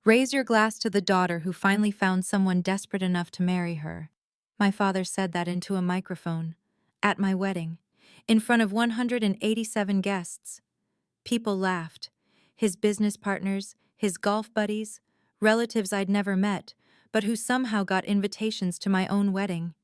Raise your glass to the daughter who finally found someone desperate enough to marry her. My father said that into a microphone. At my wedding. In front of 187 guests. People laughed. His business partners, his golf buddies, relatives I'd never met, but who somehow got invitations to my own wedding.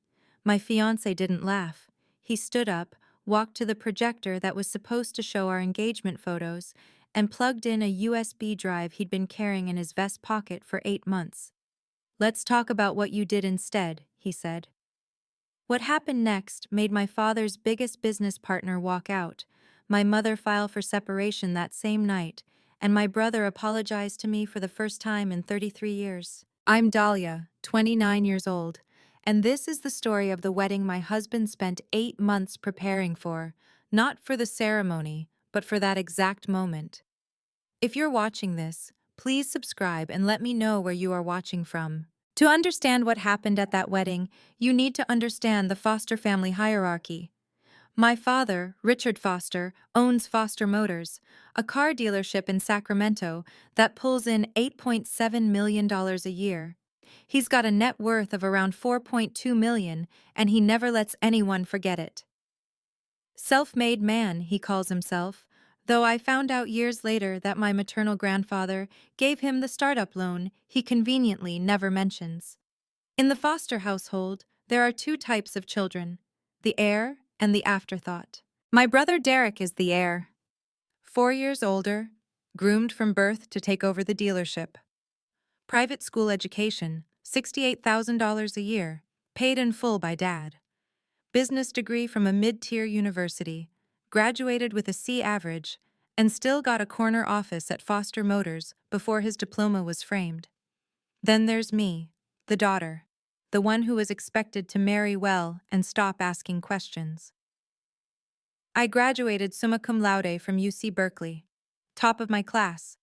My fiancé didn't laugh. He stood up, walked to the projector that was supposed to show our engagement photos, and plugged in a USB drive he'd been carrying in his vest pocket for 8 months. "Let's talk about what you did instead," he said. What happened next made my father's biggest business partner walk out, my mother file for separation that same night, and my brother apologized to me for the first time in 33 years. I'm Dahlia, 29 years old, and this is the story of the wedding my husband spent 8 months preparing for, not for the ceremony, but for that exact moment. If you're watching this, please subscribe and let me know where you are watching from. To understand what happened at that wedding, you need to understand the foster family hierarchy. My father, Richard Foster, owns Foster Motors, a car dealership in Sacramento that pulls in $8.7 million a year. He's got a net worth of around $4.2 million, and he never lets anyone forget it. Self-made man, he calls himself, though I found out years later that my maternal grandfather gave him the startup loan he conveniently never mentions. In the Foster household, there are two types of children, the heir and the afterthought. My brother Derek is the heir. 4 years older, groomed from birth to take over the dealership. Private school education, $68,000 a year, paid in full by Dad. Business degree from a mid-tier university, graduated with a C average, and still got a corner office at Foster Motors before his diploma was framed. Then there's me, the daughter, the one who was expected to marry well and stop asking questions. I graduated summa cum laude from UC Berkeley, top of my class,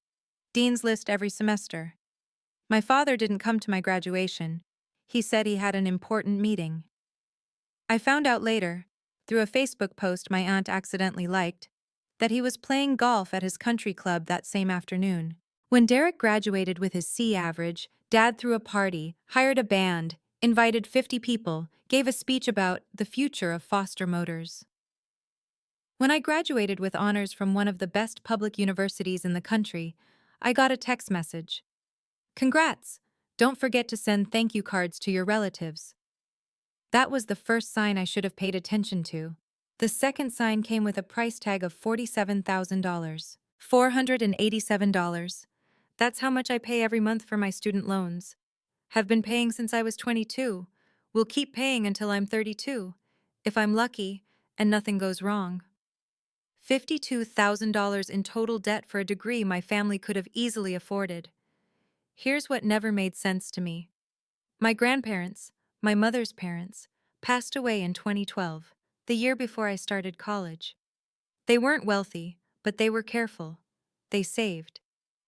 dean's list every semester. My father didn't come to my graduation. He said he had an important meeting. I found out later, through a Facebook post my aunt accidentally liked, that he was playing golf at his country club that same afternoon. When Derek graduated with his C average, Dad threw a party, hired a band, invited 50 people, gave a speech about the future of Foster Motors. When I graduated with honors from one of the best public universities in the country, I got a text message. "Congrats! Don't forget to send thank you cards to your relatives." That was the first sign I should have paid attention to. The second sign came with a price tag of $47,000. $487. That's how much I pay every month for my student loans. Have been paying since I was 22. Will keep paying until I'm 32, if I'm lucky and nothing goes wrong. $52,000 in total debt for a degree my family could have easily afforded. Here's what never made sense to me. My grandparents, my mother's parents, passed away in 2012, the year before I started college. They weren't wealthy, but they were careful. They saved.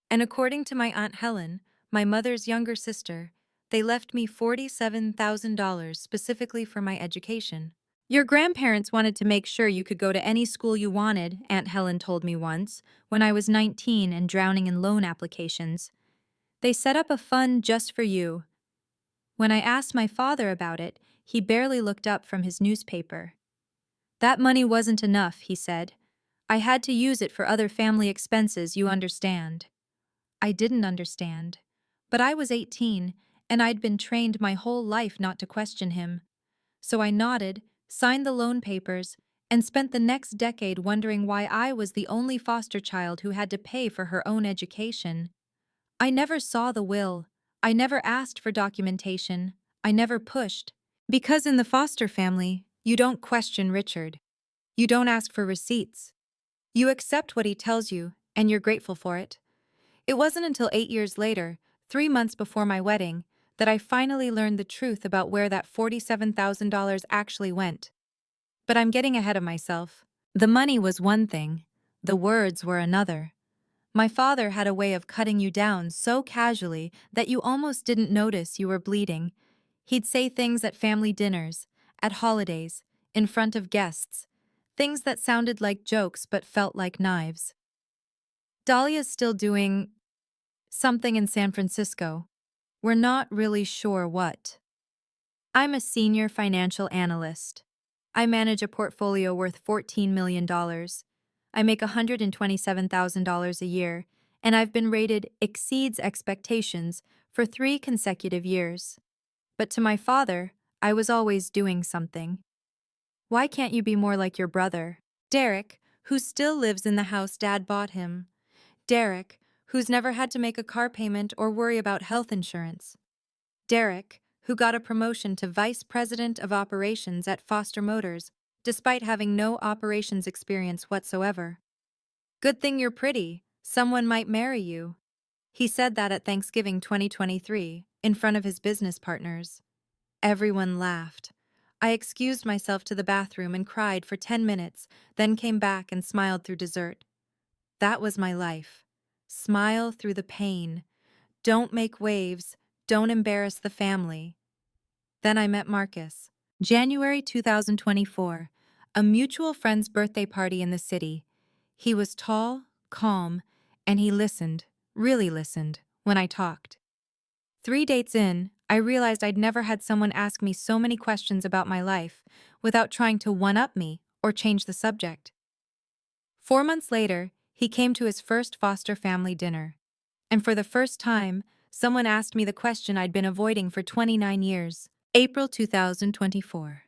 And according to my Aunt Helen, my mother's younger sister, they left me $47,000 specifically for my education. "Your grandparents wanted to make sure you could go to any school you wanted," Aunt Helen told me once, when I was 19 and drowning in loan applications. "They set up a fund just for you." When I asked my father about it, he barely looked up from his newspaper. "That money wasn't enough," he said. "I had to use it for other family expenses, you understand." I didn't understand. But I was 18, and I'd been trained my whole life not to question him. So I nodded, signed the loan papers, and spent the next decade wondering why I was the only foster child who had to pay for her own education. I never saw the will. I never asked for documentation. I never pushed. Because in the foster family, you don't question Richard. You don't ask for receipts. You accept what he tells you, and you're grateful for it. It wasn't until 8 years later, 3 months before my wedding, that I finally learned the truth about where that $47,000 actually went. But I'm getting ahead of myself. The money was one thing. The words were another. My father had a way of cutting you down so casually that you almost didn't notice you were bleeding. He'd say things at family dinners, at holidays, in front of guests. Things that sounded like jokes but felt like knives. "Dahlia's still doing..." Something in San Francisco. We're not really sure what. I'm a senior financial analyst. I manage a portfolio worth $14 million. I make $127,000 a year, and I've been rated exceeds expectations for 3 consecutive years. But to my father, I was always doing something. Why can't you be more like your brother? Derek, who still lives in the house Dad bought him. Derek, who's never had to make a car payment or worry about health insurance. Derek, who got a promotion to Vice President of Operations at Foster Motors, despite having no operations experience whatsoever. Good thing you're pretty. Someone might marry you. He said that at Thanksgiving 2023, in front of his business partners. Everyone laughed. I excused myself to the bathroom and cried for 10 minutes, then came back and smiled through dessert. That was my life. Smile through the pain. Don't make waves. Don't embarrass the family. Then I met Marcus. January 2024, a mutual friend's birthday party in the city. He was tall, calm, and he listened, really listened, when I talked. 3 dates in, I realized I'd never had someone ask me so many questions about my life without trying to one-up me or change the subject. 4 months later, he came to his first foster family dinner. And for the first time, someone asked me the question I'd been avoiding for 29 years. April 2024.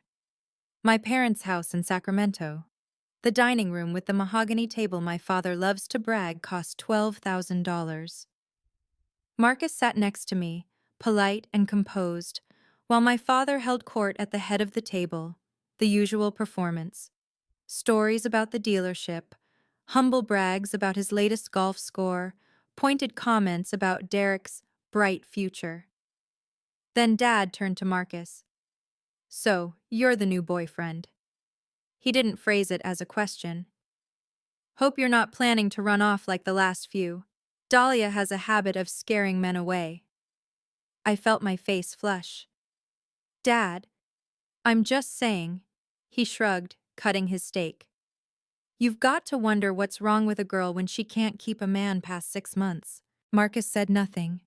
My parents' house in Sacramento. The dining room with the mahogany table my father loves to brag cost $12,000. Marcus sat next to me, polite and composed, while my father held court at the head of the table, the usual performance. Stories about the dealership, humble brags about his latest golf score, pointed comments about Derek's bright future. Then Dad turned to Marcus. So, you're the new boyfriend. He didn't phrase it as a question. Hope you're not planning to run off like the last few. Dahlia has a habit of scaring men away. I felt my face flush. Dad, I'm just saying. He shrugged, cutting his steak. You've got to wonder what's wrong with a girl when she can't keep a man past 6 months. Marcus said nothing.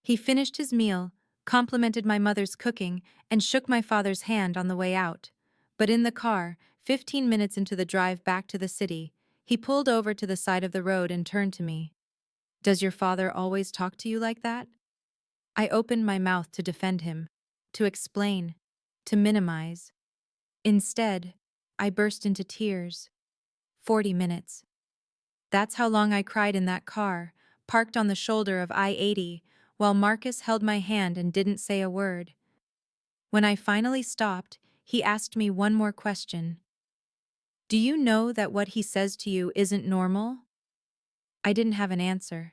He finished his meal, complimented my mother's cooking, and shook my father's hand on the way out. But in the car, 15 minutes into the drive back to the city, he pulled over to the side of the road and turned to me. Does your father always talk to you like that? I opened my mouth to defend him, to explain, to minimize. Instead, I burst into tears. 40 minutes. That's how long I cried in that car, parked on the shoulder of I-80, while Marcus held my hand and didn't say a word. When I finally stopped, he asked me one more question. Do you know that what he says to you isn't normal? I didn't have an answer.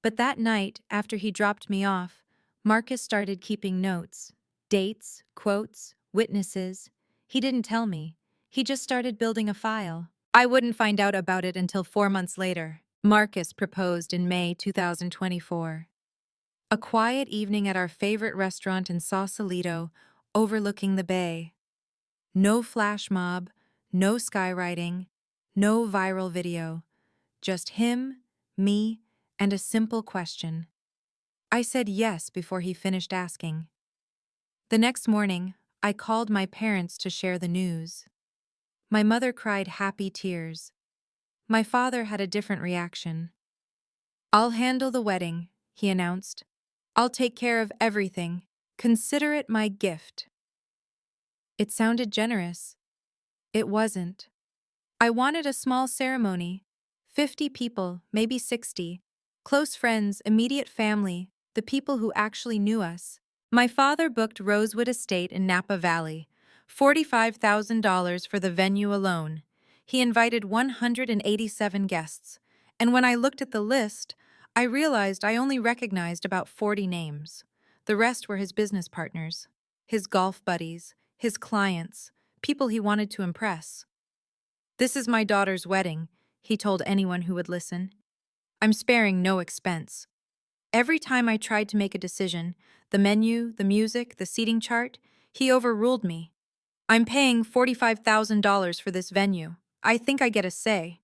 But that night, after he dropped me off, Marcus started keeping notes. Dates, quotes, witnesses. He didn't tell me. He just started building a file. I wouldn't find out about it until 4 months later. Marcus proposed in May 2024. A quiet evening at our favorite restaurant in Sausalito, overlooking the bay. No flash mob, no skywriting, no viral video. Just him, me, and a simple question. I said yes before he finished asking. The next morning, I called my parents to share the news. My mother cried happy tears. My father had a different reaction. I'll handle the wedding, he announced. I'll take care of everything. Consider it my gift. It sounded generous. It wasn't. I wanted a small ceremony. 50 people, maybe 60. Close friends, immediate family, the people who actually knew us. My father booked Rosewood Estate in Napa Valley. $45,000 for the venue alone. He invited 187 guests. And when I looked at the list, I realized I only recognized about 40 names. The rest were his business partners, his golf buddies, his clients, people he wanted to impress. This is my daughter's wedding, he told anyone who would listen. I'm sparing no expense. Every time I tried to make a decision, the menu, the music, the seating chart, he overruled me. I'm paying $45,000 for this venue. I think I get a say.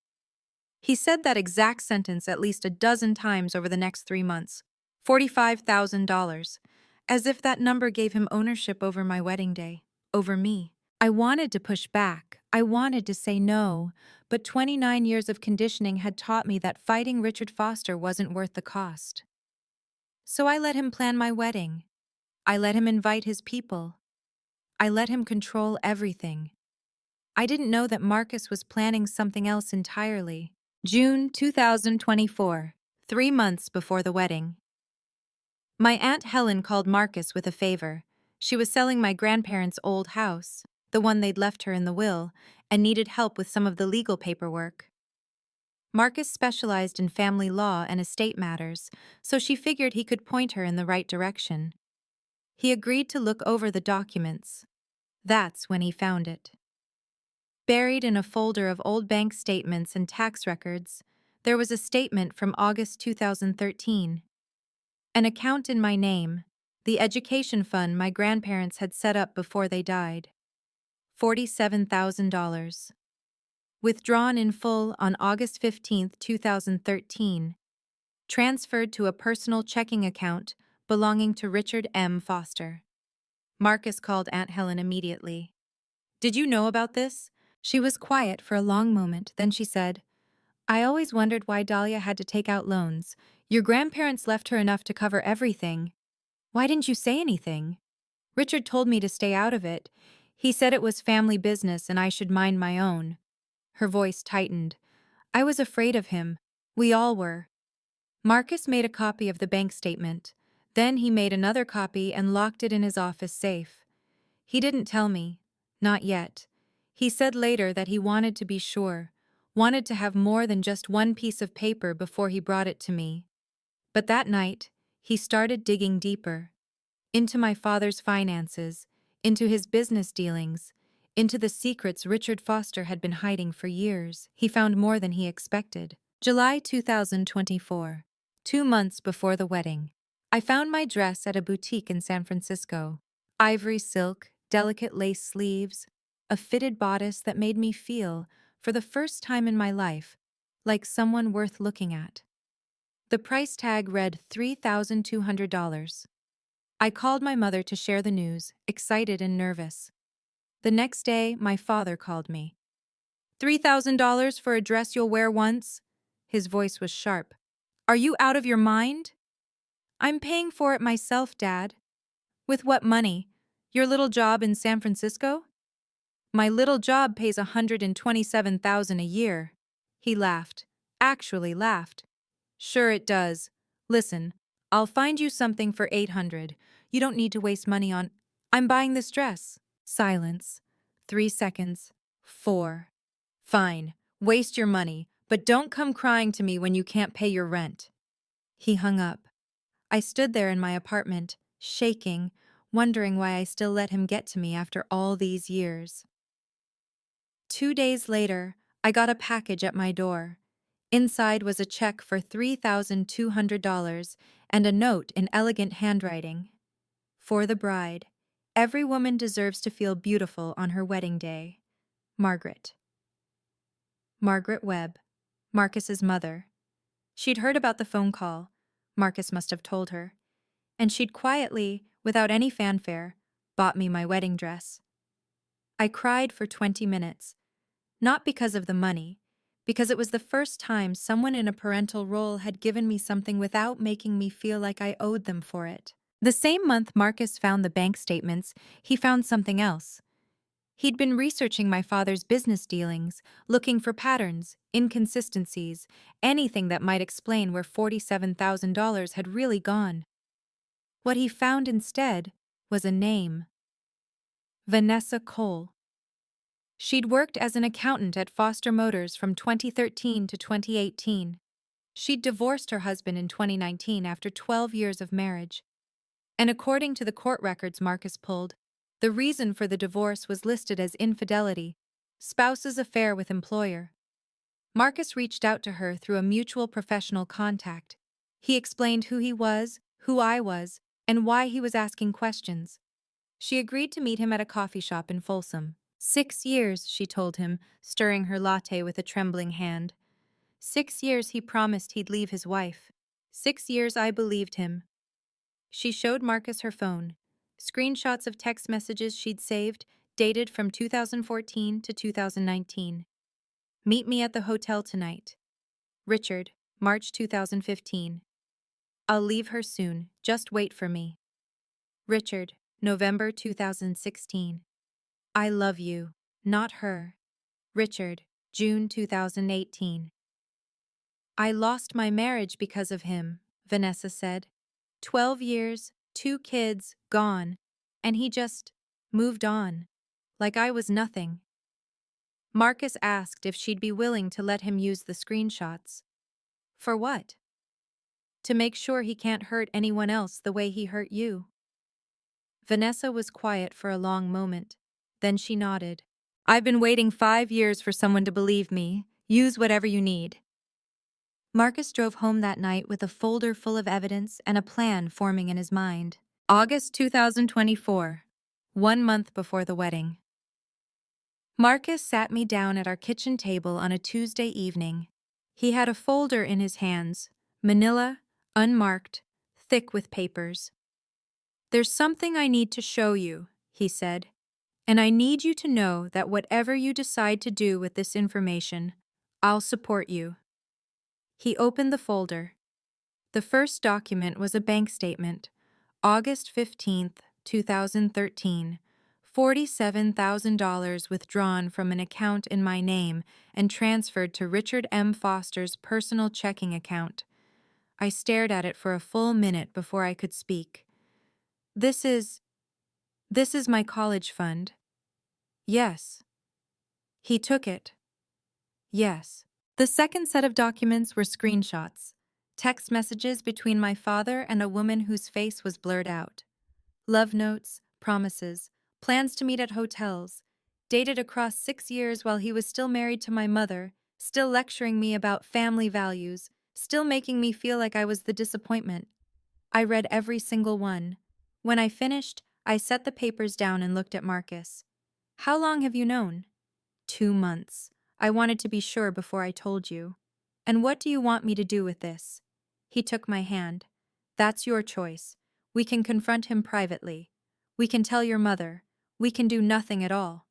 He said that exact sentence at least a dozen times over the next 3 months. $45,000. As if that number gave him ownership over my wedding day, over me. I wanted to push back. I wanted to say no, but 29 years of conditioning had taught me that fighting Richard Foster wasn't worth the cost. So I let him plan my wedding. I let him invite his people. I let him control everything. I didn't know that Marcus was planning something else entirely. June 2024, 3 months before the wedding. My Aunt Helen called Marcus with a favor. She was selling my grandparents' old house, the one they'd left her in the will, and needed help with some of the legal paperwork. Marcus specialized in family law and estate matters, so she figured he could point her in the right direction. He agreed to look over the documents. That's when he found it. Buried in a folder of old bank statements and tax records, there was a statement from August 2013. An account in my name, the education fund my grandparents had set up before they died. $47,000. Withdrawn in full on August 15, 2013. Transferred to a personal checking account belonging to Richard M. Foster. Marcus called Aunt Helen immediately. "Did you know about this?" She was quiet for a long moment, then she said, "I always wondered why Dahlia had to take out loans. Your grandparents left her enough to cover everything. Why didn't you say anything?" "Richard told me to stay out of it. He said it was family business and I should mind my own." Her voice tightened. "I was afraid of him. We all were." Marcus made a copy of the bank statement. Then he made another copy and locked it in his office safe. He didn't tell me. Not yet. He said later that he wanted to be sure, wanted to have more than just one piece of paper before he brought it to me. But that night, he started digging deeper. Into my father's finances, into his business dealings, into the secrets Richard Foster had been hiding for years. He found more than he expected. July 2024, 2 months before the wedding. I found my dress at a boutique in San Francisco. Ivory silk, delicate lace sleeves, a fitted bodice that made me feel, for the first time in my life, like someone worth looking at. The price tag read $3,200. I called my mother to share the news, excited and nervous. The next day, my father called me. $3,000 for a dress you'll wear once? His voice was sharp. Are you out of your mind? I'm paying for it myself, Dad. With what money? Your little job in San Francisco? My little job pays $127,000 a year. He laughed. Actually laughed. Sure it does. Listen, I'll find you something for $800. You don't need to waste money on... I'm buying this dress. Silence. 3 seconds. 4. Fine. Waste your money, but don't come crying to me when you can't pay your rent. He hung up. I stood there in my apartment, shaking, wondering why I still let him get to me after all these years. 2 days later, I got a package at my door. Inside was a check for $3,200 and a note in elegant handwriting. For the bride, every woman deserves to feel beautiful on her wedding day. Margaret. Margaret Webb, Marcus's mother. She'd heard about the phone call. Marcus must have told her. And she'd quietly, without any fanfare, bought me my wedding dress. I cried for 20 minutes. Not because of the money, because it was the first time someone in a parental role had given me something without making me feel like I owed them for it. The same month Marcus found the bank statements, he found something else. He'd been researching my father's business dealings, looking for patterns, inconsistencies, anything that might explain where $47,000 had really gone. What he found instead was a name. Vanessa Cole. She'd worked as an accountant at Foster Motors from 2013 to 2018. She'd divorced her husband in 2019 after 12 years of marriage. And according to the court records Marcus pulled, the reason for the divorce was listed as infidelity, spouse's affair with employer. Marcus reached out to her through a mutual professional contact. He explained who he was, who I was, and why he was asking questions. She agreed to meet him at a coffee shop in Folsom. 6 years, she told him, stirring her latte with a trembling hand. 6 years he promised he'd leave his wife. 6 years I believed him. She showed Marcus her phone. Screenshots of text messages she'd saved, dated from 2014 to 2019. Meet me at the hotel tonight. Richard, March 2015. I'll leave her soon, just wait for me. Richard, November 2016. I love you, not her. Richard, June 2018. I lost my marriage because of him, Vanessa said. 12 years, 2 kids, gone, and he just moved on, like I was nothing. Marcus asked if she'd be willing to let him use the screenshots. For what? To make sure he can't hurt anyone else the way he hurt you. Vanessa was quiet for a long moment. Then she nodded. I've been waiting 5 years for someone to believe me. Use whatever you need. Marcus drove home that night with a folder full of evidence and a plan forming in his mind. August 2024, 1 month before the wedding. Marcus sat me down at our kitchen table on a Tuesday evening. He had a folder in his hands, manila, unmarked, thick with papers. There's something I need to show you, he said, and I need you to know that whatever you decide to do with this information, I'll support you. He opened the folder. The first document was a bank statement, August 15th, 2013, $47,000 withdrawn from an account in my name and transferred to Richard M. Foster's personal checking account. I stared at it for a full minute before I could speak. This is my college fund. Yes. He took it. Yes. The second set of documents were screenshots, text messages between my father and a woman whose face was blurred out. Love notes, promises, plans to meet at hotels, dated across 6 years while he was still married to my mother, still lecturing me about family values, still making me feel like I was the disappointment. I read every single one. When I finished, I set the papers down and looked at Marcus. How long have you known? 2 months. I wanted to be sure before I told you. And what do you want me to do with this? He took my hand. That's your choice. We can confront him privately. We can tell your mother. We can do nothing at all.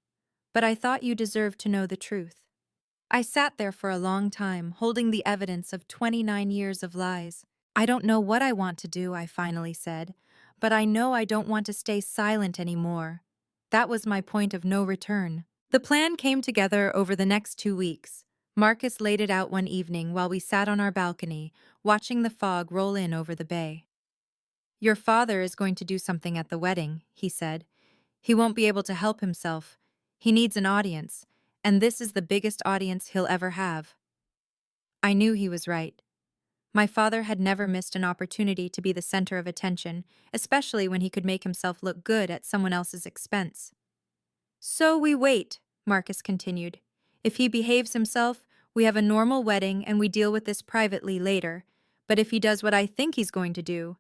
But I thought you deserved to know the truth. I sat there for a long time, holding the evidence of 29 years of lies. I don't know what I want to do, I finally said, but I know I don't want to stay silent anymore. That was my point of no return. The plan came together over the next 2 weeks. Marcus laid it out one evening while we sat on our balcony, watching the fog roll in over the bay. Your father is going to do something at the wedding, he said. He won't be able to help himself. He needs an audience, and this is the biggest audience he'll ever have. I knew he was right. My father had never missed an opportunity to be the center of attention, especially when he could make himself look good at someone else's expense. So we wait, Marcus continued. If he behaves himself, we have a normal wedding and we deal with this privately later. But if he does what I think he's going to do...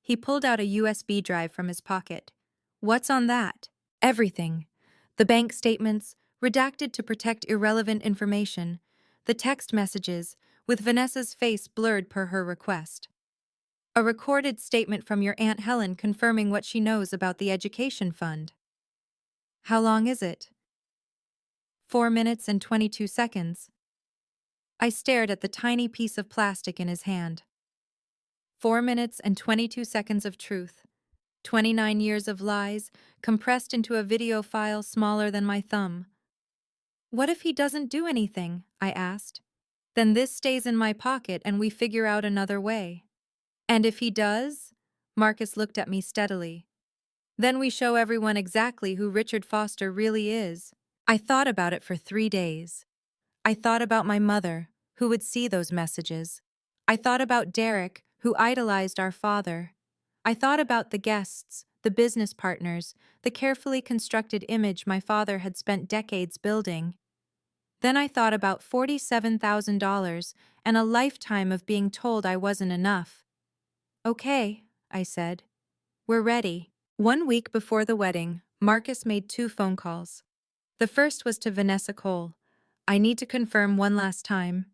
He pulled out a USB drive from his pocket. What's on that? Everything. The bank statements, redacted to protect irrelevant information. The text messages, with Vanessa's face blurred per her request. A recorded statement from your Aunt Helen confirming what she knows about the education fund. How long is it? 4 minutes and 22 seconds. I stared at the tiny piece of plastic in his hand. 4 minutes and 22 seconds of truth. 29 years of lies, compressed into a video file smaller than my thumb. What if he doesn't do anything? I asked. Then this stays in my pocket and we figure out another way. And if he does? Marcus looked at me steadily. Then we show everyone exactly who Richard Foster really is. I thought about it for 3 days. I thought about my mother, who would see those messages. I thought about Derek, who idolized our father. I thought about the guests, the business partners, the carefully constructed image my father had spent decades building. Then I thought about $47,000 and a lifetime of being told I wasn't enough. Okay, I said. We're ready. 1 week before the wedding, Marcus made 2 phone calls. The first was to Vanessa Cole. I need to confirm one last time.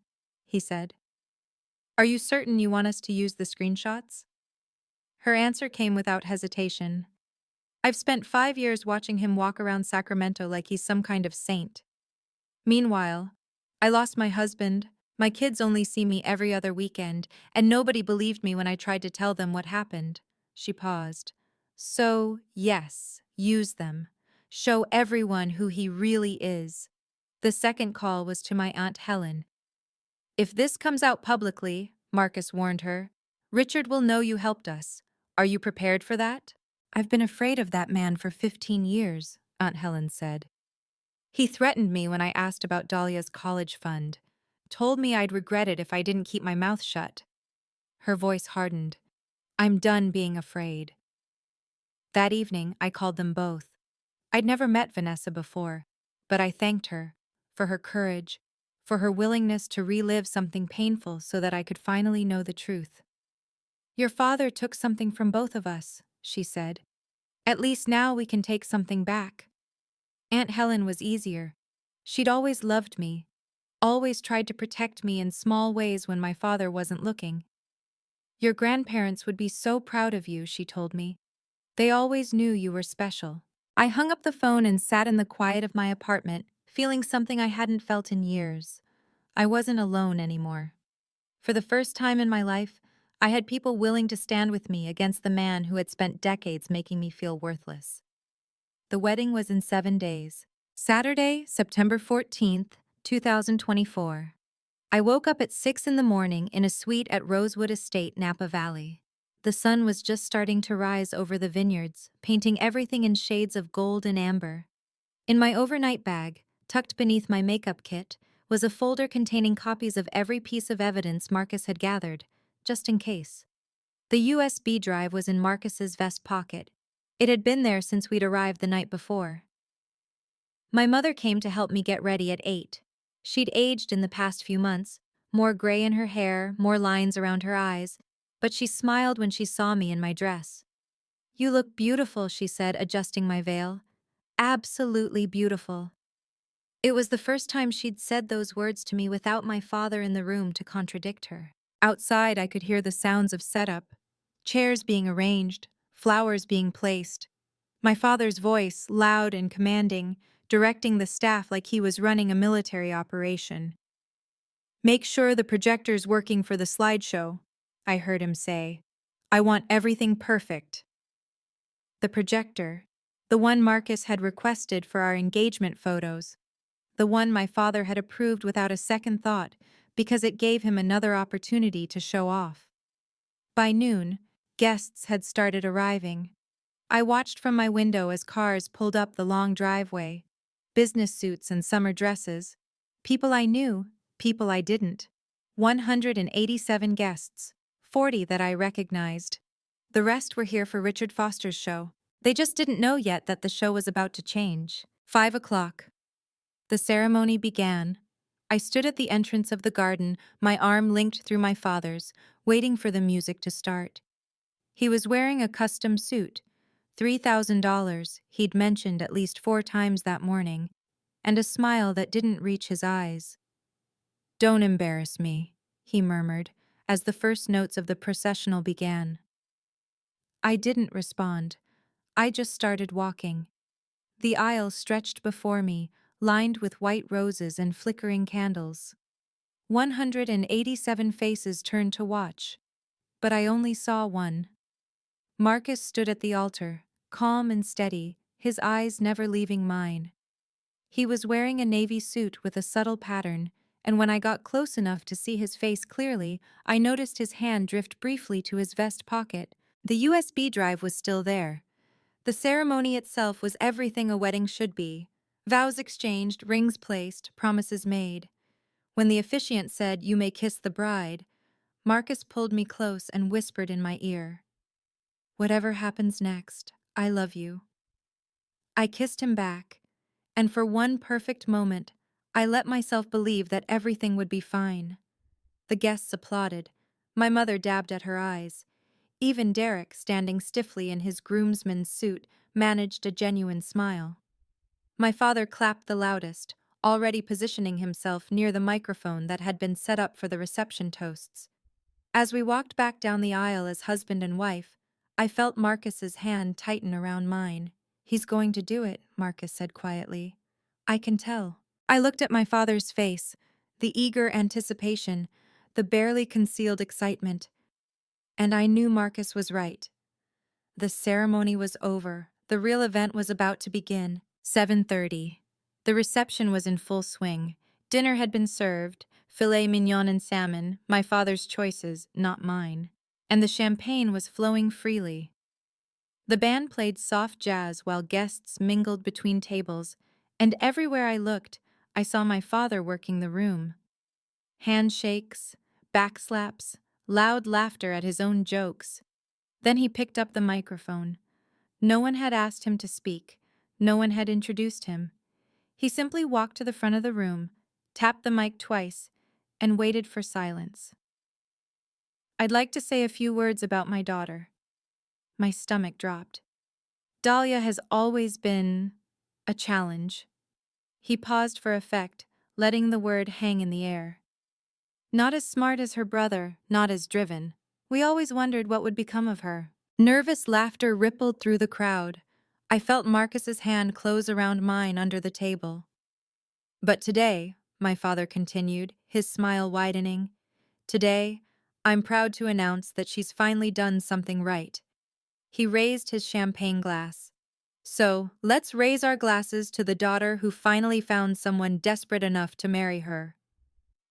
he said. Are you certain you want us to use the screenshots? Her answer came without hesitation. I've spent 5 years watching him walk around Sacramento like he's some kind of saint. Meanwhile, I lost my husband, my kids only see me every other weekend, and nobody believed me when I tried to tell them what happened. She paused. So, yes, use them. Show everyone who he really is. The second call was to my Aunt Helen. If this comes out publicly, Marcus warned her, Richard will know you helped us. Are you prepared for that? I've been afraid of that man for 15 years, Aunt Helen said. He threatened me when I asked about Dahlia's college fund, told me I'd regret it if I didn't keep my mouth shut. Her voice hardened. I'm done being afraid. That evening, I called them both. I'd never met Vanessa before, but I thanked her for her courage, for her willingness to relive something painful so that I could finally know the truth. Your father took something from both of us, she said. At least now we can take something back. Aunt Helen was easier. She'd always loved me, always tried to protect me in small ways when my father wasn't looking. Your grandparents would be so proud of you, she told me. They always knew you were special. I hung up the phone and sat in the quiet of my apartment, feeling something I hadn't felt in years. I wasn't alone anymore. For the first time in my life, I had people willing to stand with me against the man who had spent decades making me feel worthless. The wedding was in 7 days. Saturday, September 14th, 2024. I woke up at 6 in the morning in a suite at Rosewood Estate, Napa Valley. The sun was just starting to rise over the vineyards, painting everything in shades of gold and amber. In my overnight bag, tucked beneath my makeup kit, was a folder containing copies of every piece of evidence Marcus had gathered, just in case. The USB drive was in Marcus's vest pocket. It had been there since we'd arrived the night before. My mother came to help me get ready at 8. She'd aged in the past few months, more gray in her hair, more lines around her eyes, but she smiled when she saw me in my dress. You look beautiful, she said, adjusting my veil. Absolutely beautiful. It was the first time she'd said those words to me without my father in the room to contradict her. Outside, I could hear the sounds of setup, chairs being arranged, flowers being placed. My father's voice, loud and commanding, directing the staff like he was running a military operation. Make sure the projector's working for the slideshow, I heard him say. I want everything perfect. The projector, the one Marcus had requested for our engagement photos, the one my father had approved without a second thought because it gave him another opportunity to show off. By noon, guests had started arriving. I watched from my window as cars pulled up the long driveway, business suits and summer dresses, people I knew, people I didn't. 187 guests, 40 that I recognized. The rest were here for Richard Foster's show. They just didn't know yet that the show was about to change. 5 o'clock. The ceremony began. I stood at the entrance of the garden, my arm linked through my father's, waiting for the music to start. He was wearing a custom suit, $3,000 he'd mentioned at least 4 times that morning, and a smile that didn't reach his eyes. Don't embarrass me, he murmured, as the first notes of the processional began. I didn't respond. I just started walking. The aisle stretched before me, lined with white roses and flickering candles. 187 faces turned to watch, but I only saw one. Marcus stood at the altar, calm and steady, his eyes never leaving mine. He was wearing a navy suit with a subtle pattern, and when I got close enough to see his face clearly, I noticed his hand drift briefly to his vest pocket. The USB drive was still there. The ceremony itself was everything a wedding should be. Vows exchanged, rings placed, promises made. When the officiant said, "You may kiss the bride," Marcus pulled me close and whispered in my ear, "Whatever happens next, I love you." I kissed him back, and for one perfect moment, I let myself believe that everything would be fine. The guests applauded. My mother dabbed at her eyes. Even Derek, standing stiffly in his groomsman's suit, managed a genuine smile. My father clapped the loudest, already positioning himself near the microphone that had been set up for the reception toasts. As we walked back down the aisle as husband and wife, I felt Marcus's hand tighten around mine. "He's going to do it," Marcus said quietly. "I can tell." I looked at my father's face, the eager anticipation, the barely concealed excitement, and I knew Marcus was right. The ceremony was over. The real event was about to begin. 7:30. The reception was in full swing. Dinner had been served, filet mignon and salmon, my father's choices, not mine. And the champagne was flowing freely. The band played soft jazz while guests mingled between tables, and everywhere I looked, I saw my father working the room. Handshakes, backslaps, loud laughter at his own jokes. Then he picked up the microphone. No one had asked him to speak. No one had introduced him. He simply walked to the front of the room, tapped the mic twice, and waited for silence. "I'd like to say a few words about my daughter." My stomach dropped. "Dahlia has always been a challenge." He paused for effect, letting the word hang in the air. "Not as smart as her brother, not as driven. We always wondered what would become of her." Nervous laughter rippled through the crowd. I felt Marcus's hand close around mine under the table. "But today," my father continued, his smile widening, "today, I'm proud to announce that she's finally done something right." He raised his champagne glass. "So, let's raise our glasses to the daughter who finally found someone desperate enough to marry her."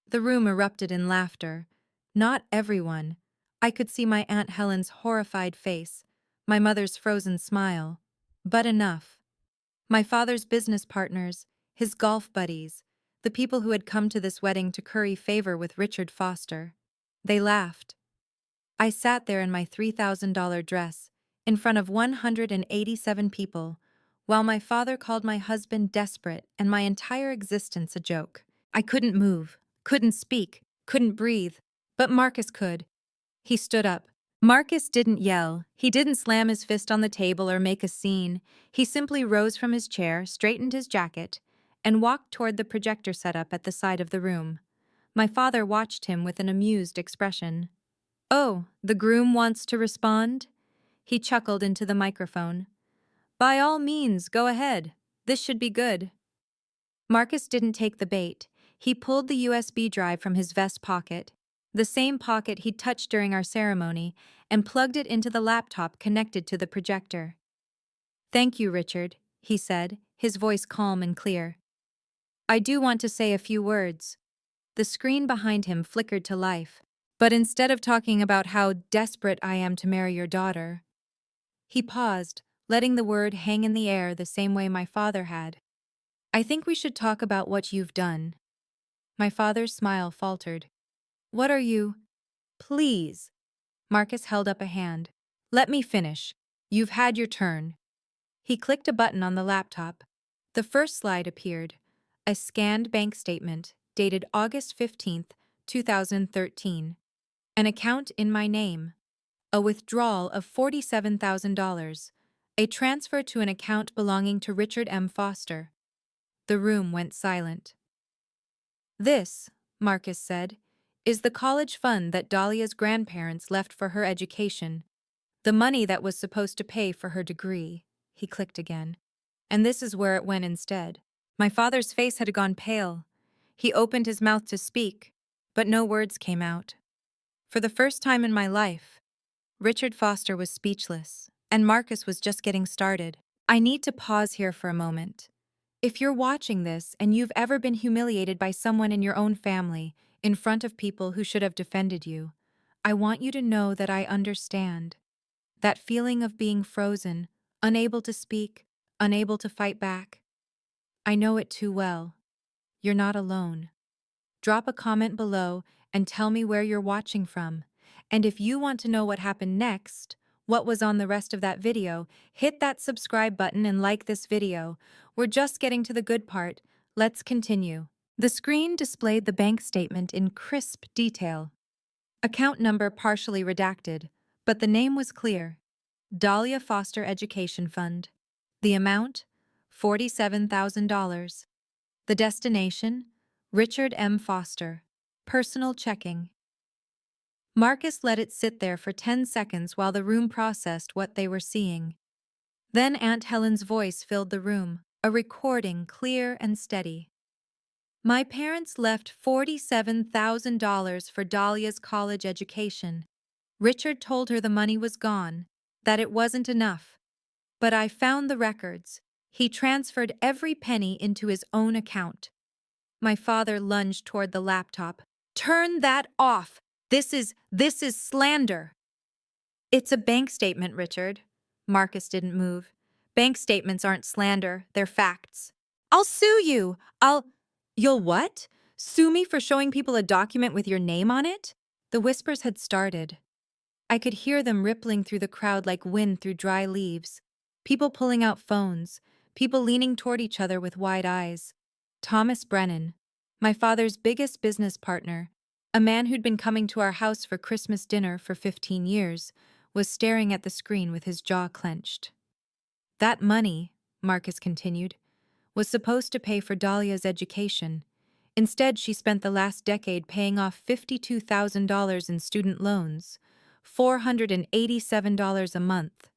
The room erupted in laughter. Not everyone. I could see my Aunt Helen's horrified face, my mother's frozen smile. But enough. My father's business partners, his golf buddies, the people who had come to this wedding to curry favor with Richard Foster. They laughed. I sat there in my $3,000 dress, in front of 187 people, while my father called my husband desperate and my entire existence a joke. I couldn't move, couldn't speak, couldn't breathe, but Marcus could. He stood up. Marcus didn't yell. He didn't slam his fist on the table or make a scene. He simply rose from his chair, straightened his jacket, and walked toward the projector setup at the side of the room. My father watched him with an amused expression. "Oh, the groom wants to respond?" He chuckled into the microphone. "By all means, go ahead. This should be good." Marcus didn't take the bait. He pulled the USB drive from his vest pocket, the same pocket he'd touched during our ceremony, and plugged it into the laptop connected to the projector. "Thank you, Richard," he said, his voice calm and clear. "I do want to say a few words." The screen behind him flickered to life. "But instead of talking about how desperate I am to marry your daughter," he paused, letting the word hang in the air the same way my father had. "I think we should talk about what you've done." My father's smile faltered. "What are you—" "Please." Marcus held up a hand. "Let me finish. You've had your turn." He clicked a button on the laptop. The first slide appeared, a scanned bank statement dated August 15th, 2013. An account in my name. A withdrawal of $47,000. A transfer to an account belonging to Richard M. Foster. The room went silent. "This," Marcus said, "is the college fund that Dahlia's grandparents left for her education. The money that was supposed to pay for her degree." He clicked again. "And this is where it went instead." My father's face had gone pale. He opened his mouth to speak, but no words came out. For the first time in my life, Richard Foster was speechless, and Marcus was just getting started. I need to pause here for a moment. If you're watching this and you've ever been humiliated by someone in your own family, in front of people who should have defended you, I want you to know that I understand. That feeling of being frozen, unable to speak, unable to fight back. I know it too well. You're not alone. Drop a comment below and tell me where you're watching from. And if you want to know what happened next, what was on the rest of that video, hit that subscribe button and like this video. We're just getting to the good part. Let's continue. The screen displayed the bank statement in crisp detail. Account number partially redacted, but the name was clear. Dahlia Foster Education Fund. The amount? $47,000. The destination? Richard M. Foster. Personal checking. Marcus let it sit there for 10 seconds while the room processed what they were seeing. Then Aunt Helen's voice filled the room, a recording clear and steady. My parents left $47,000 for Dahlia's college education. Richard told her the money was gone, that it wasn't enough. But I found the records. He transferred every penny into his own account. My father lunged toward the laptop. Turn that off! This is slander! It's a bank statement, Richard. Marcus didn't move. Bank statements aren't slander, they're facts. I'll sue you! You'll what? Sue me for showing people a document with your name on it? The whispers had started. I could hear them rippling through the crowd like wind through dry leaves. People pulling out phones, people leaning toward each other with wide eyes. Thomas Brennan, my father's biggest business partner, a man who'd been coming to our house for Christmas dinner for 15 years, was staring at the screen with his jaw clenched. That money, Marcus continued, was supposed to pay for Dahlia's education. Instead, she spent the last decade paying off $52,000 in student loans, $487 a month,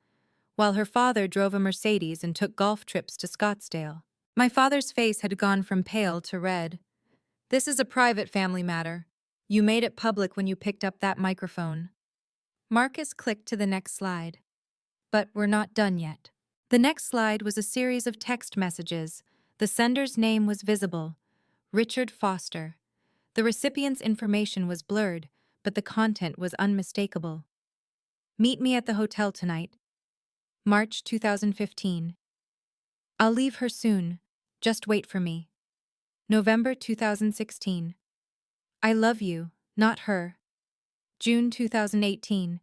while her father drove a Mercedes and took golf trips to Scottsdale. My father's face had gone from pale to red. This is a private family matter. You made it public when you picked up that microphone. Marcus clicked to the next slide. But we're not done yet. The next slide was a series of text messages. The sender's name was visible, Richard Foster. The recipient's information was blurred, but the content was unmistakable. Meet me at the hotel tonight. March 2015. I'll leave her soon. Just wait for me. November 2016. I love you, not her. June 2018.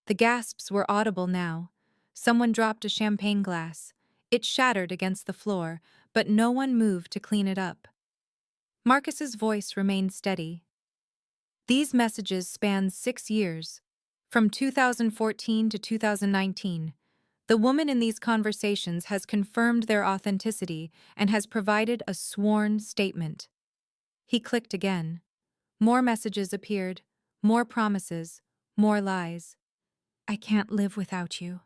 The gasps were audible now. Someone dropped a champagne glass. It shattered against the floor, but no one moved to clean it up. Marcus's voice remained steady. These messages spanned 6 years, from 2014 to 2019. The woman in these conversations has confirmed their authenticity and has provided a sworn statement. He clicked again. More messages appeared, more promises, more lies. I can't live without you.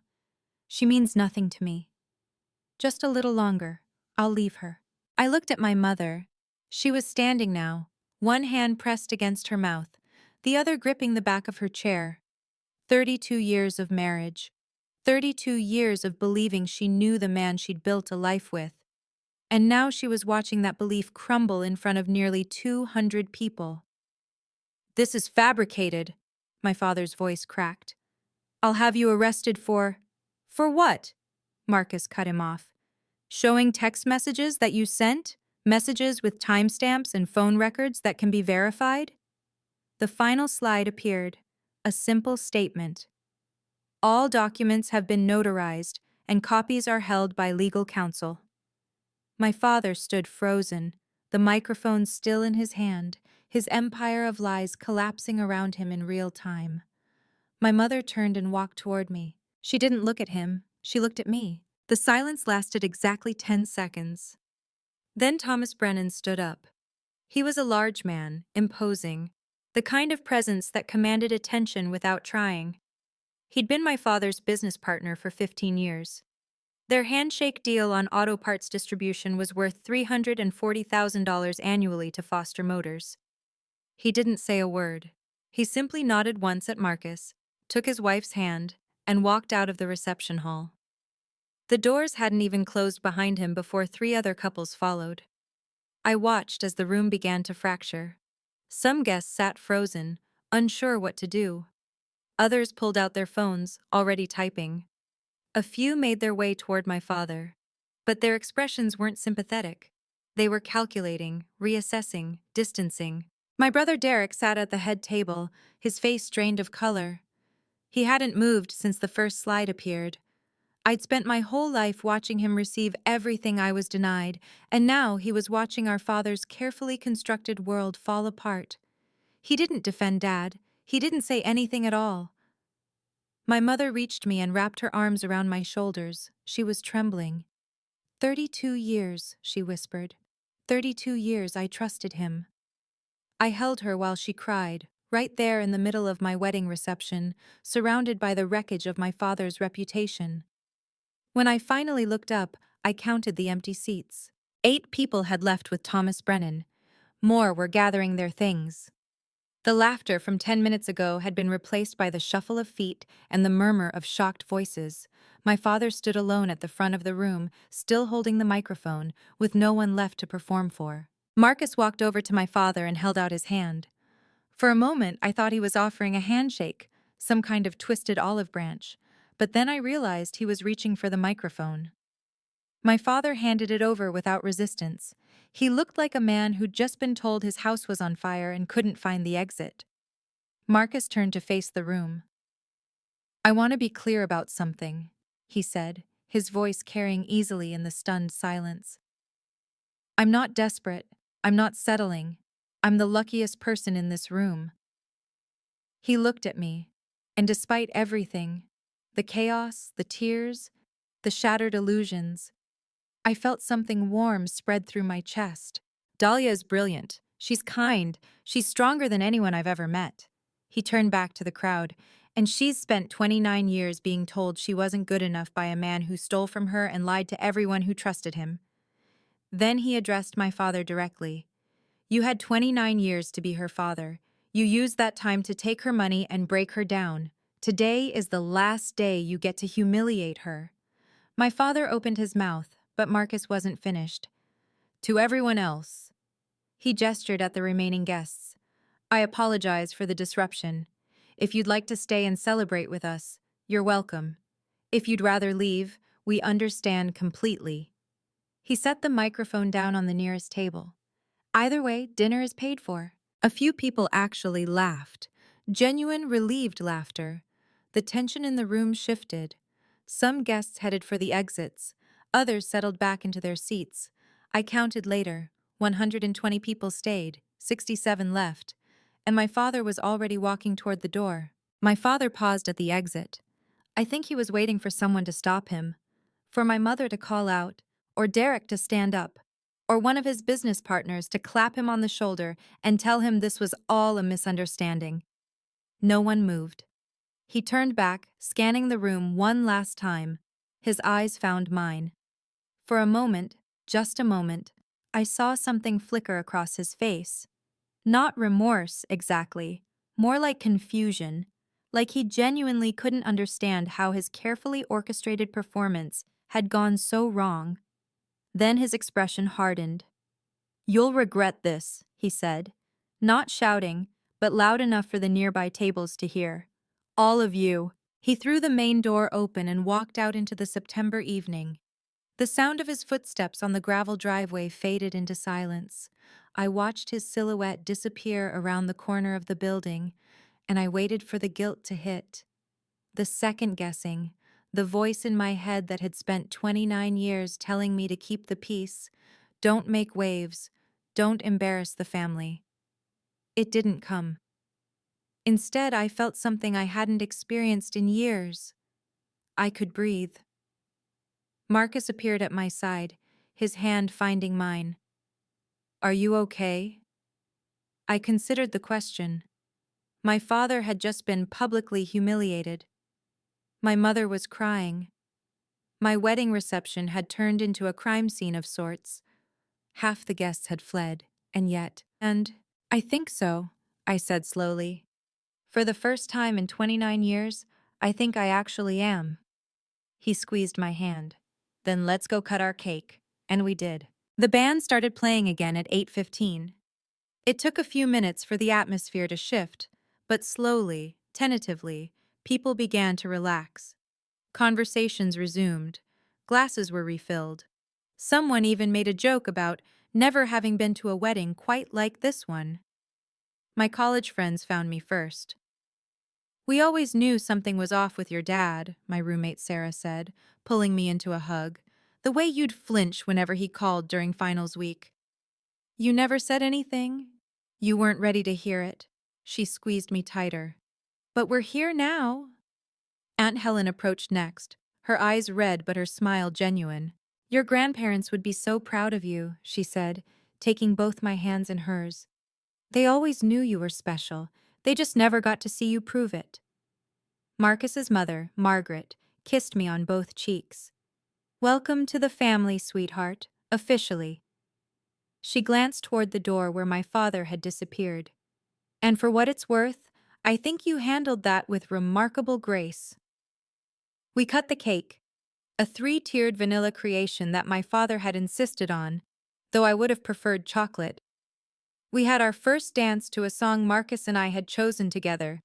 She means nothing to me. Just a little longer. I'll leave her. I looked at my mother. She was standing now, one hand pressed against her mouth, the other gripping the back of her chair. 32 years of marriage. 32 years of believing she knew the man she'd built a life with. And now she was watching that belief crumble in front of nearly 200 people. This is fabricated, my father's voice cracked. I'll have you arrested for what? Marcus cut him off. Showing text messages that you sent? Messages with timestamps and phone records that can be verified? The final slide appeared, a simple statement. All documents have been notarized and copies are held by legal counsel. My father stood frozen, the microphone still in his hand, his empire of lies collapsing around him in real time. My mother turned and walked toward me. She didn't look at him, she looked at me. The silence lasted exactly 10 seconds. Then Thomas Brennan stood up. He was a large man, imposing, the kind of presence that commanded attention without trying. He'd been my father's business partner for 15 years. Their handshake deal on auto parts distribution was worth $340,000 annually to Foster Motors. He didn't say a word. He simply nodded once at Marcus, took his wife's hand, and walked out of the reception hall. The doors hadn't even closed behind him before 3 other couples followed. I watched as the room began to fracture. Some guests sat frozen, unsure what to do. Others pulled out their phones, already typing. A few made their way toward my father, but their expressions weren't sympathetic. They were calculating, reassessing, distancing. My brother Derek sat at the head table, his face drained of color. He hadn't moved since the first slide appeared. I'd spent my whole life watching him receive everything I was denied, and now he was watching our father's carefully constructed world fall apart. He didn't defend Dad. He didn't say anything at all. My mother reached me and wrapped her arms around my shoulders. She was trembling. 32 years, she whispered. 32 years I trusted him. I held her while she cried, right there in the middle of my wedding reception, surrounded by the wreckage of my father's reputation. When I finally looked up, I counted the empty seats. 8 people had left with Thomas Brennan. More were gathering their things. The laughter from 10 minutes ago had been replaced by the shuffle of feet and the murmur of shocked voices. My father stood alone at the front of the room, still holding the microphone, with no one left to perform for. Marcus walked over to my father and held out his hand. For a moment, I thought he was offering a handshake, some kind of twisted olive branch, but then I realized he was reaching for the microphone. My father handed it over without resistance. He looked like a man who'd just been told his house was on fire and couldn't find the exit. Marcus turned to face the room. "I want to be clear about something," he said, his voice carrying easily in the stunned silence. "I'm not desperate. I'm not settling. I'm the luckiest person in this room." He looked at me, and despite everything, the chaos, the tears, the shattered illusions, I felt something warm spread through my chest. "Dahlia is brilliant. She's kind. She's stronger than anyone I've ever met." He turned back to the crowd. "And she's spent 29 years being told she wasn't good enough by a man who stole from her and lied to everyone who trusted him." Then he addressed my father directly. "You had 29 years to be her father. You used that time to take her money and break her down. Today is the last day you get to humiliate her." My father opened his mouth, but Marcus wasn't finished. "To everyone else," he gestured at the remaining guests, "I apologize for the disruption. If you'd like to stay and celebrate with us, you're welcome. If you'd rather leave, we understand completely." He set the microphone down on the nearest table. "Either way, dinner is paid for." A few people actually laughed. Genuine, relieved laughter. The tension in the room shifted. Some guests headed for the exits. Others settled back into their seats. I counted later. 120 people stayed, 67 left, and my father was already walking toward the door. My father paused at the exit. I think he was waiting for someone to stop him, for my mother to call out, or Derek to stand up, or one of his business partners to clap him on the shoulder and tell him this was all a misunderstanding. No one moved. He turned back, scanning the room one last time. His eyes found mine. For a moment, just a moment, I saw something flicker across his face. Not remorse, exactly. More like confusion. Like he genuinely couldn't understand how his carefully orchestrated performance had gone so wrong. Then his expression hardened. "You'll regret this," he said. Not shouting, but loud enough for the nearby tables to hear. "All of you." He threw the main door open and walked out into the September evening. The sound of his footsteps on the gravel driveway faded into silence. I watched his silhouette disappear around the corner of the building, and I waited for the guilt to hit. The second-guessing, the voice in my head that had spent 29 years telling me to keep the peace, don't make waves, don't embarrass the family. It didn't come. Instead, I felt something I hadn't experienced in years. I could breathe. Marcus appeared at my side, his hand finding mine. "Are you okay?" I considered the question. My father had just been publicly humiliated. My mother was crying. My wedding reception had turned into a crime scene of sorts. Half the guests had fled, and yet, "I think so," I said slowly. "For the first time in 29 years, I think I actually am." He squeezed my hand. "Then let's go cut our cake." And we did. The band started playing again at 8:15. It took a few minutes for the atmosphere to shift, but slowly, tentatively, people began to relax. Conversations resumed. Glasses were refilled. Someone even made a joke about never having been to a wedding quite like this one. My college friends found me first. "We always knew something was off with your dad," my roommate Sarah said, pulling me into a hug. "The way you'd flinch whenever he called during finals week." "You never said anything?" "You weren't ready to hear it." She squeezed me tighter. "But we're here now." Aunt Helen approached next, her eyes red but her smile genuine. "Your grandparents would be so proud of you," she said. taking both my hands in hers. They always knew you were special. They just never got to see you prove it. Marcus's mother, Margaret, kissed me on both cheeks. Welcome to the family, sweetheart, officially. She glanced toward the door where my father had disappeared. And for what it's worth, I think you handled that with remarkable grace. We cut the cake, a 3-tiered vanilla creation that my father had insisted on, though I would have preferred chocolate. We had our first dance to a song Marcus and I had chosen together,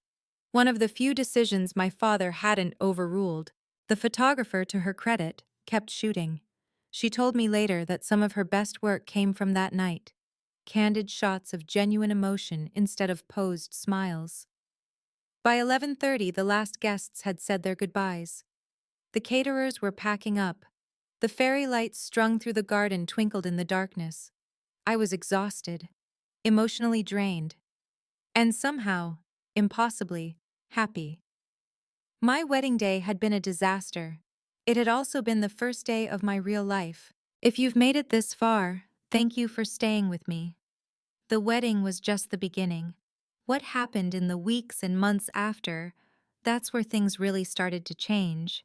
one of the few decisions my father hadn't overruled. The photographer, to her credit, kept shooting. She told me later that some of her best work came from that night. Candid shots of genuine emotion instead of posed smiles. By 11:30, the last guests had said their goodbyes. The caterers were packing up. The fairy lights strung through the garden twinkled in the darkness. I was exhausted, emotionally drained, and somehow, impossibly, happy. My wedding day had been a disaster. It had also been the first day of my real life. If you've made it this far, thank you for staying with me. The wedding was just the beginning. What happened in the weeks and months after, that's where things really started to change.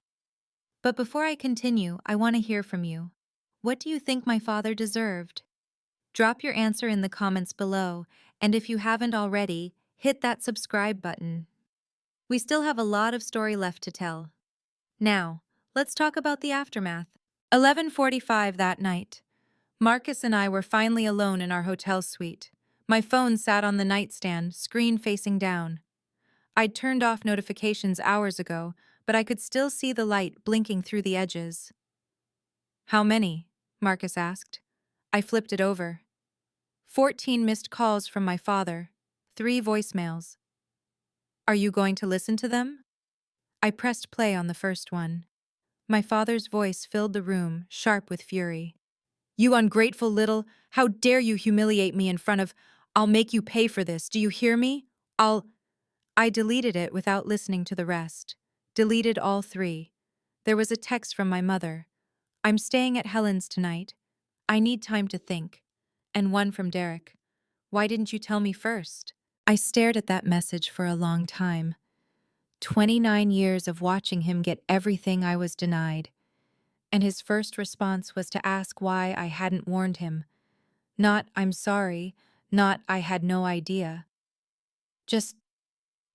But before I continue, I want to hear from you. What do you think my father deserved? Drop your answer in the comments below, and if you haven't already, hit that subscribe button. We still have a lot of story left to tell. Now, let's talk about the aftermath. 11:45 that night. Marcus and I were finally alone in our hotel suite. My phone sat on the nightstand, screen facing down. I'd turned off notifications hours ago, but I could still see the light blinking through the edges. How many? Marcus asked. I flipped it over. 14 missed calls from my father. 3 voicemails. Are you going to listen to them? I pressed play on the first one. My father's voice filled the room, sharp with fury. You ungrateful little, how dare you humiliate me in front of, I'll make you pay for this, do you hear me? I deleted it without listening to the rest. Deleted all 3. There was a text from my mother. I'm staying at Helen's tonight. I need time to think. And one from Derek. Why didn't you tell me first? I stared at that message for a long time. 29 years of watching him get everything I was denied. And his first response was to ask why I hadn't warned him. Not, I'm sorry, not, I had no idea. Just,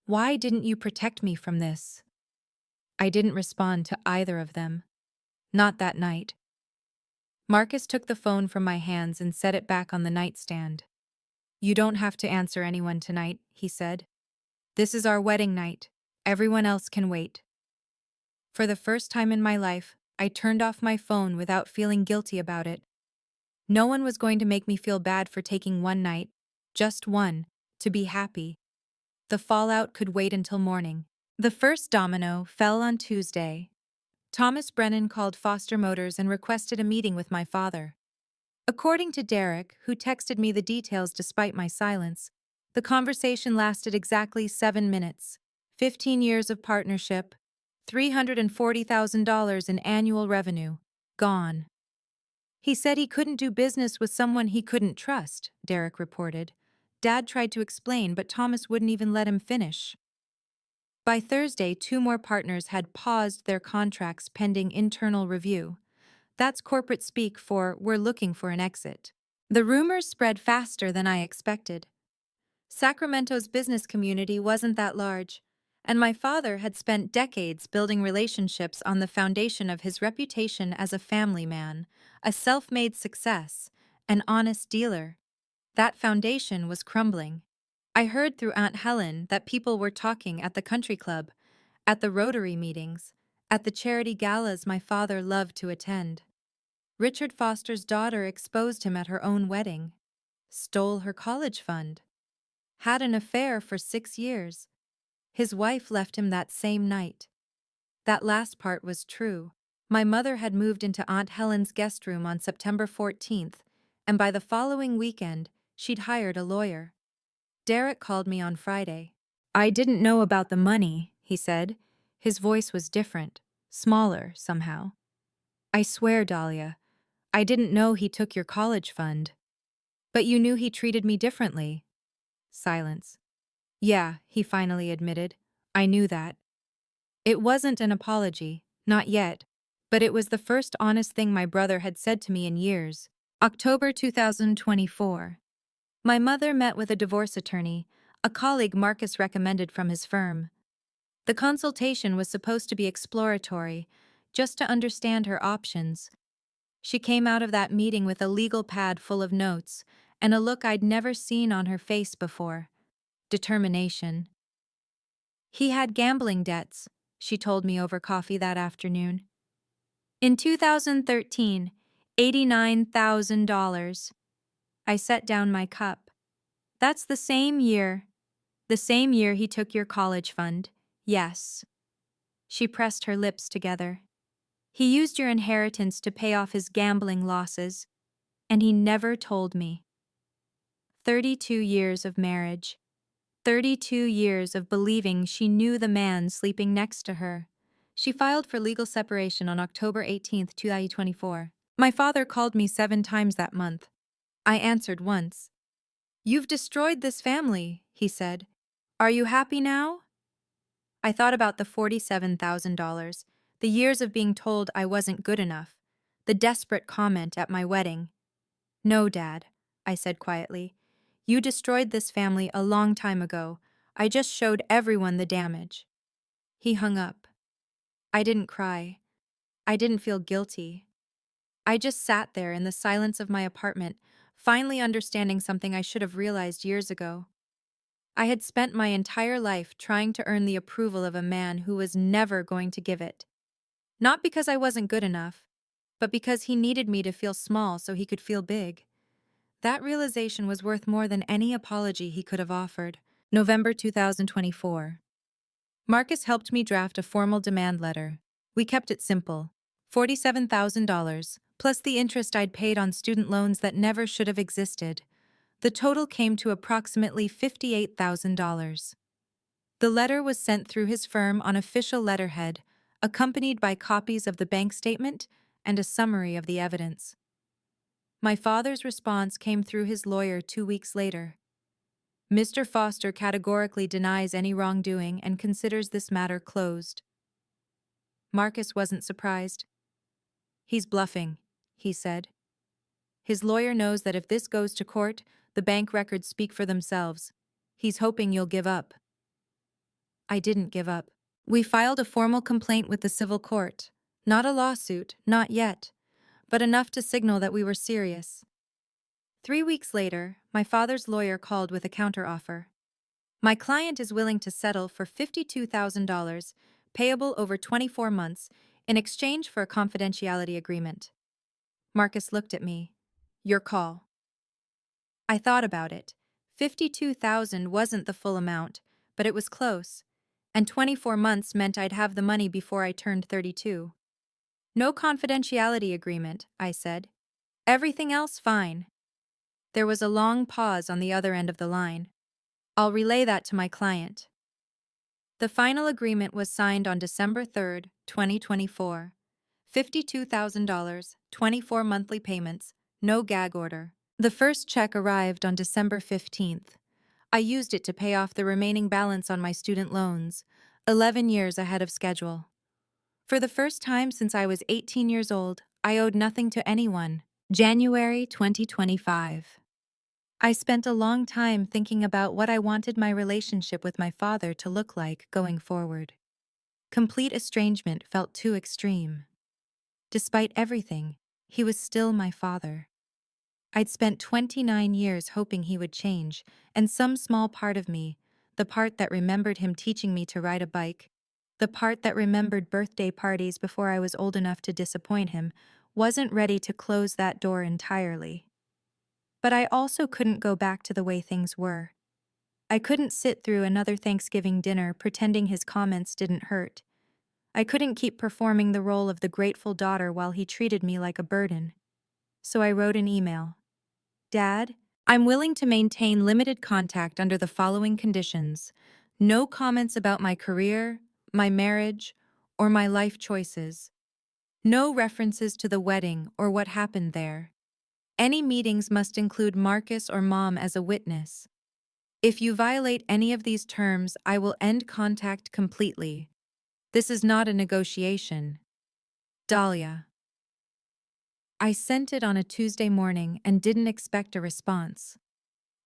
why didn't you protect me from this? I didn't respond to either of them. Not that night. Marcus took the phone from my hands and set it back on the nightstand. You don't have to answer anyone tonight, he said. This is our wedding night. Everyone else can wait. For the first time in my life, I turned off my phone without feeling guilty about it. No one was going to make me feel bad for taking one night, just one, to be happy. The fallout could wait until morning. The first domino fell on Tuesday. Thomas Brennan called Foster Motors and requested a meeting with my father. According to Derek, who texted me the details despite my silence, the conversation lasted exactly 7 minutes. 15 years of partnership, $340,000 in annual revenue, gone. He said he couldn't do business with someone he couldn't trust, Derek reported. Dad tried to explain, but Thomas wouldn't even let him finish. By Thursday, 2 more partners had paused their contracts pending internal review. That's corporate speak for we're looking for an exit. The rumors spread faster than I expected. Sacramento's business community wasn't that large, and my father had spent decades building relationships on the foundation of his reputation as a family man, a self-made success, an honest dealer. That foundation was crumbling. I heard through Aunt Helen that people were talking at the country club, at the Rotary meetings, at the charity galas my father loved to attend. Richard Foster's daughter exposed him at her own wedding, stole her college fund, had an affair for 6 years. His wife left him that same night. That last part was true. My mother had moved into Aunt Helen's guest room on September 14th, and by the following weekend, she'd hired a lawyer. Derek called me on Friday. I didn't know about the money, he said. His voice was different, smaller somehow. I swear, Dahlia, I didn't know he took your college fund. But you knew he treated me differently. Silence. Yeah, he finally admitted. I knew that. It wasn't an apology, not yet, but it was the first honest thing my brother had said to me in years. October 2024. My mother met with a divorce attorney, a colleague Marcus recommended from his firm. The consultation was supposed to be exploratory, just to understand her options. She came out of that meeting with a legal pad full of notes and a look I'd never seen on her face before. Determination. He had gambling debts, she told me over coffee that afternoon. In 2013, $89,000. I set down my cup. That's the same year. The same year he took your college fund. Yes. She pressed her lips together. He used your inheritance to pay off his gambling losses, and he never told me. 32 years of marriage. 32 years of believing she knew the man sleeping next to her. She filed for legal separation on October 18, 2024. My father called me 7 times that month. I answered once. You've destroyed this family, he said. Are you happy now? I thought about the $47,000, the years of being told I wasn't good enough, the desperate comment at my wedding. No, Dad, I said quietly. You destroyed this family a long time ago. I just showed everyone the damage. He hung up. I didn't cry. I didn't feel guilty. I just sat there in the silence of my apartment, finally understanding something I should have realized years ago. I had spent my entire life trying to earn the approval of a man who was never going to give it. Not because I wasn't good enough, but because he needed me to feel small so he could feel big. That realization was worth more than any apology he could have offered. November 2024. Marcus helped me draft a formal demand letter. We kept it simple. $47,000, plus the interest I'd paid on student loans that never should have existed. The total came to approximately $58,000. The letter was sent through his firm on official letterhead, accompanied by copies of the bank statement and a summary of the evidence. My father's response came through his lawyer 2 weeks later. Mr. Foster categorically denies any wrongdoing and considers this matter closed. Marcus wasn't surprised. He's bluffing, he said. His lawyer knows that if this goes to court, the bank records speak for themselves. He's hoping you'll give up. I didn't give up. We filed a formal complaint with the civil court. Not a lawsuit, not yet, but enough to signal that we were serious. 3 weeks later, my father's lawyer called with a counteroffer. My client is willing to settle for $52,000, payable over 24 months, in exchange for a confidentiality agreement. Marcus looked at me. Your call. I thought about it. $52,000 wasn't the full amount, but it was close, and 24 months meant I'd have the money before I turned 32. No confidentiality agreement, I said. Everything else fine. There was a long pause on the other end of the line. I'll relay that to my client. The final agreement was signed on December 3, 2024. $52,000, 24 monthly payments, no gag order. The first check arrived on December 15th. I used it to pay off the remaining balance on my student loans, 11 years ahead of schedule. For the first time since I was 18 years old, I owed nothing to anyone. January 2025. I spent a long time thinking about what I wanted my relationship with my father to look like going forward. Complete estrangement felt too extreme. Despite everything, he was still my father. I'd spent 29 years hoping he would change, and some small part of me, the part that remembered him teaching me to ride a bike, the part that remembered birthday parties before I was old enough to disappoint him, wasn't ready to close that door entirely. But I also couldn't go back to the way things were. I couldn't sit through another Thanksgiving dinner pretending his comments didn't hurt. I couldn't keep performing the role of the grateful daughter while he treated me like a burden. So I wrote an email. Dad, I'm willing to maintain limited contact under the following conditions. No comments about my career, my marriage, or my life choices. No references to the wedding or what happened there. Any meetings must include Marcus or Mom as a witness. If you violate any of these terms, I will end contact completely. This is not a negotiation. Dahlia. I sent it on a Tuesday morning and didn't expect a response.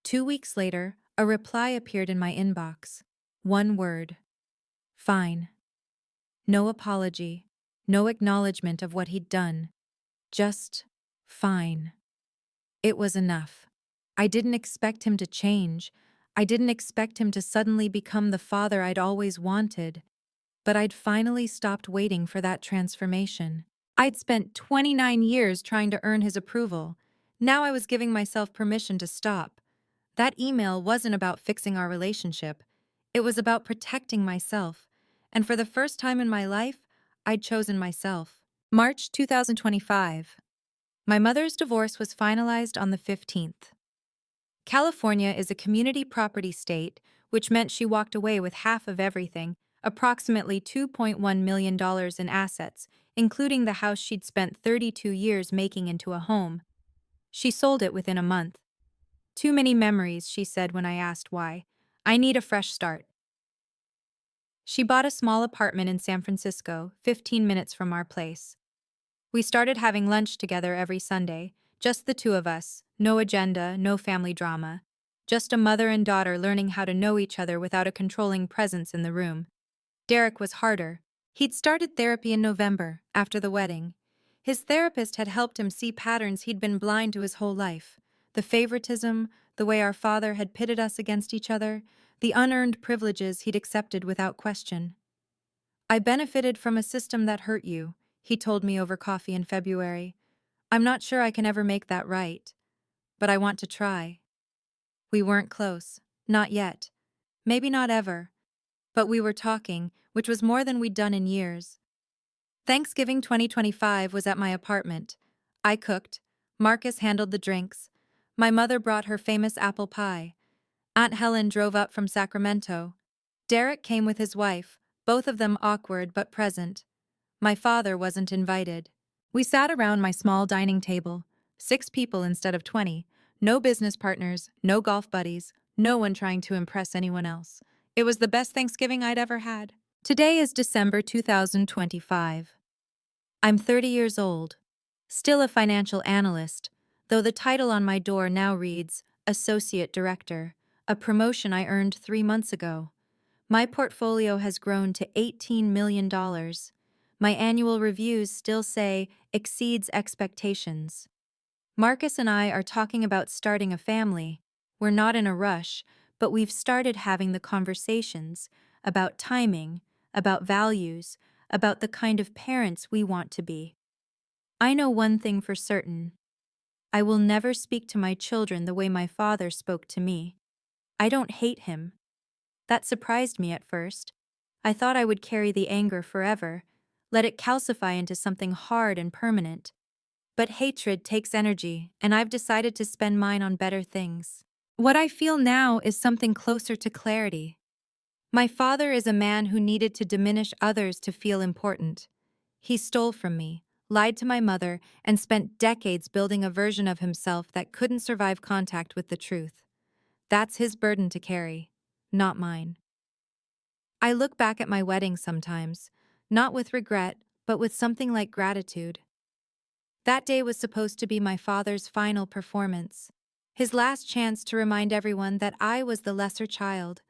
2 weeks later, a reply appeared in my inbox. One word. Fine. No apology. No acknowledgement of what he'd done. Just fine. It was enough. I didn't expect him to change. I didn't expect him to suddenly become the father I'd always wanted. But I'd finally stopped waiting for that transformation. I'd spent 29 years trying to earn his approval. Now I was giving myself permission to stop. That email wasn't about fixing our relationship. It was about protecting myself. And for the first time in my life, I'd chosen myself. March 2025. My mother's divorce was finalized on the 15th. California is a community property state, which meant she walked away with half of everything, approximately $2.1 million in assets, including the house she'd spent 32 years making into a home. She sold it within a month. Too many memories, she said when I asked why. I need a fresh start. She bought a small apartment in San Francisco, 15 minutes from our place. We started having lunch together every Sunday, just the two of us, no agenda, no family drama. Just a mother and daughter learning how to know each other without a controlling presence in the room. Derek was harder. He'd started therapy in November, after the wedding. His therapist had helped him see patterns he'd been blind to his whole life. The favoritism, the way our father had pitted us against each other, the unearned privileges he'd accepted without question. I benefited from a system that hurt you, he told me over coffee in February. I'm not sure I can ever make that right, but I want to try. We weren't close, not yet. Maybe not ever. But we were talking, which was more than we'd done in years. Thanksgiving 2025 was at my apartment. I cooked. Marcus handled the drinks. My mother brought her famous apple pie. Aunt Helen drove up from Sacramento. Derek came with his wife, both of them awkward but present. My father wasn't invited. We sat around my small dining table, 6 people instead of 20, no business partners, no golf buddies, no one trying to impress anyone else. It was the best Thanksgiving I'd ever had. Today is December 2025. I'm 30 years old, still a financial analyst, though the title on my door now reads Associate Director, a promotion I earned 3 months ago. My portfolio has grown to $18 million. My annual reviews still say exceeds expectations. Marcus and I are talking about starting a family. We're not in a rush, but we've started having the conversations about timing, about values, about the kind of parents we want to be. I know one thing for certain. I will never speak to my children the way my father spoke to me. I don't hate him. That surprised me at first. I thought I would carry the anger forever, let it calcify into something hard and permanent. But hatred takes energy, and I've decided to spend mine on better things. What I feel now is something closer to clarity. My father is a man who needed to diminish others to feel important. He stole from me, lied to my mother, and spent decades building a version of himself that couldn't survive contact with the truth. That's his burden to carry, not mine. I look back at my wedding sometimes, not with regret, but with something like gratitude. That day was supposed to be my father's final performance, his last chance to remind everyone that I was the lesser child,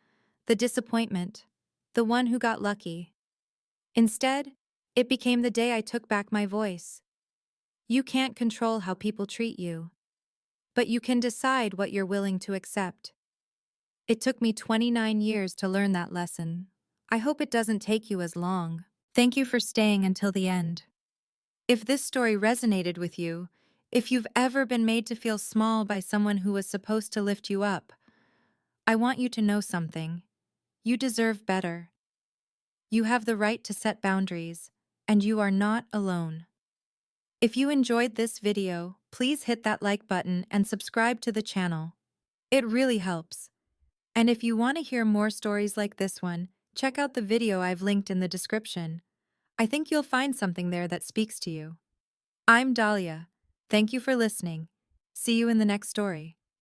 the disappointment, the one who got lucky. Instead, it became the day I took back my voice. You can't control how people treat you, but you can decide what you're willing to accept. It took me 29 years to learn that lesson. I hope it doesn't take you as long. Thank you for staying until the end. If this story resonated with you, if you've ever been made to feel small by someone who was supposed to lift you up, I want you to know something. You deserve better. You have the right to set boundaries, and you are not alone. If you enjoyed this video, please hit that like button and subscribe to the channel. It really helps. And if you want to hear more stories like this one, check out the video I've linked in the description. I think you'll find something there that speaks to you. I'm Dahlia. Thank you for listening. See you in the next story.